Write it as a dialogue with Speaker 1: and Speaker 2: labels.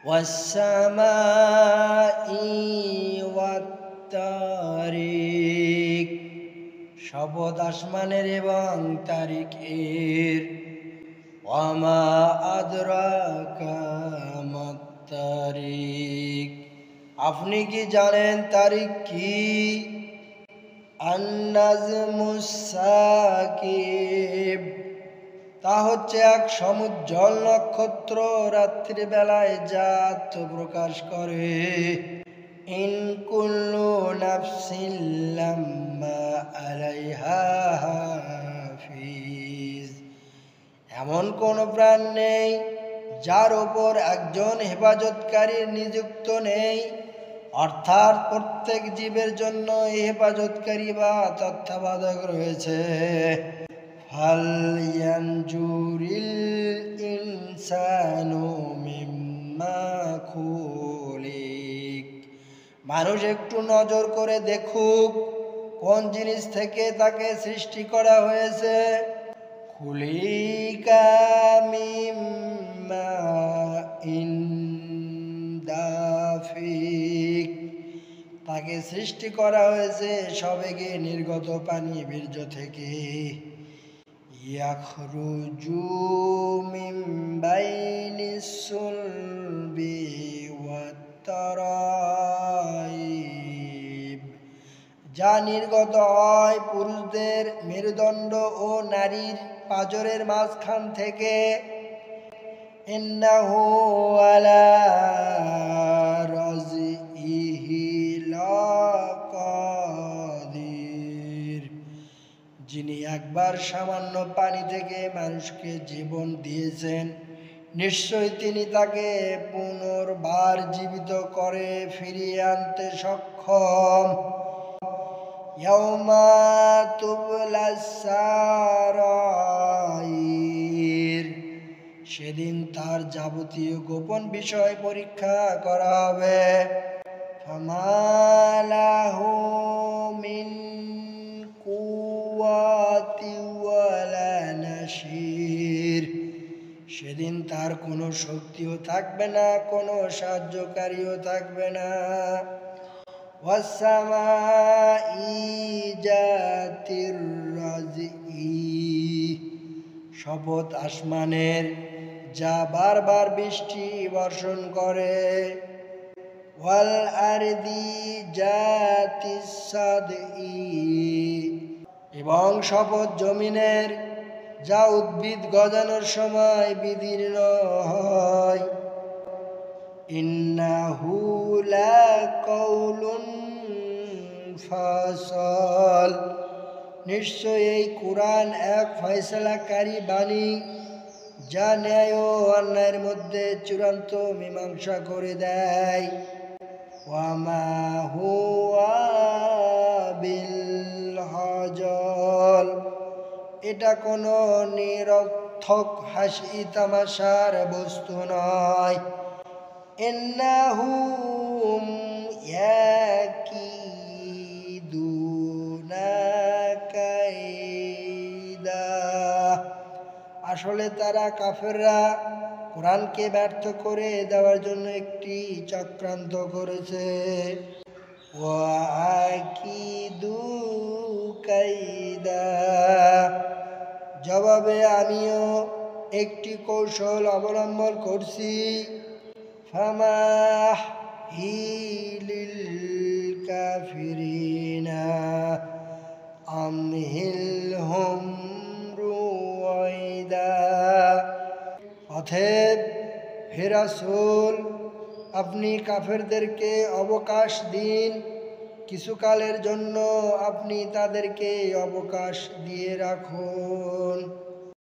Speaker 1: ওয়াস-সামাই ওয়াত-তারিক, শপথ আসমানের এবং তারিখের। ওয়ামা আদরাকা মাত-তারিক, আপনি কি জানেন তারিখ কি? আন-নাজমুস সাকিব, তা হচ্ছে এক সমুজ্জ্বল নক্ষত্র, রাত্রিবেলায় যা আত্মপ্রকাশ করে। ইন কুল্লু নাফসিন লাম্মা আলাইহা হাফিজ, এমন কোন প্রাণ নেই যার উপর একজন হেফাজতকারীর নিযুক্ত নেই, অর্থাৎ প্রত্যেক জীবের জন্য হেফাজতকারী বা তত্ত্বাবধায়ক রয়েছে। হাল ইয়ানজুরিল ইনসানু মিম্মা খুলিক, মানুষ একটু নজর করে দেখুক কোন জিনিস থেকে তাকে সৃষ্টি করা হয়েছে। খুলিকা মিন মাইন দাফিক, তাকে সৃষ্টি করা হয়েছে সবেগে নির্গত পানি বীর্য থেকে। ইয়াখরুজু মিন বাইনিস সুলবি ওয়াত তারাইব, যা নির্গত হয় পুরুষদের মেরুদণ্ড ও নারীর পাঁজরের মাঝখান থেকে। ইন্নাহু আলা রাজইহি লাকাদির, যিনি একবার সামান্য পানি থেকে মানুষকে জীবন দিয়েছেন, নিশ্চয়ই তিনি তাকে পুনর্বার জীবিত করে ফিরিয়ে আনতে সক্ষম। ইয়াউমা তুবলাস সারাইর, সেদিন তার যাবতীয় গোপন বিষয় পরীক্ষা করা হবে। ফামা লাহু মিন কুওয়াতি ওয়ালা নাসির, সেদিন তার কোনো শক্তিও থাকবে না, কোনো সাহায্যকারীও থাকবে না। ওয়াস-সামাই যাতির রাজই, শপথ আসমানের যা বারবার বৃষ্টি বর্ষণ করে। ওয়াল আরদি যাতিস সাদই, এবং শপথ জমিনের যা উদ্ভিদ গজানোর সময় বিদীর্ণ হয়। ইন্নাহু লাকাউলুন ফাসল, নিশ্চয় এই কুরআন এক ফয়সালাকারী বাণী, যা ন্যায় ও অন্যায়ের মধ্যে চূড়ান্ত মীমাংসা করে দেয়। ওয়ামা হুয়া বিল হাজল, এটা কোনো নিরর্থক হাসি তামাশার বস্তু নয়। ইন্নাহুম ইয়াকিদুনা কাইদা, আসলে তারা কাফেররা কোরআনকে ব্যর্থ করে দেওয়ার জন্য একটি চক্রান্ত করেছে। ওয়া আকিদু কাইদা, জবাবে আমিও একটি কৌশল অবলম্বন করছি। ফামাহিলিল কাফিরিনা আমহিলহুম রুওয়াইদা, অতএব হে রাসূল, আপনি কাফেরদেরকে অবকাশ দিন, কিছুকালের জন্য আপনি তাদেরকে অবকাশ দিয়ে রাখুন।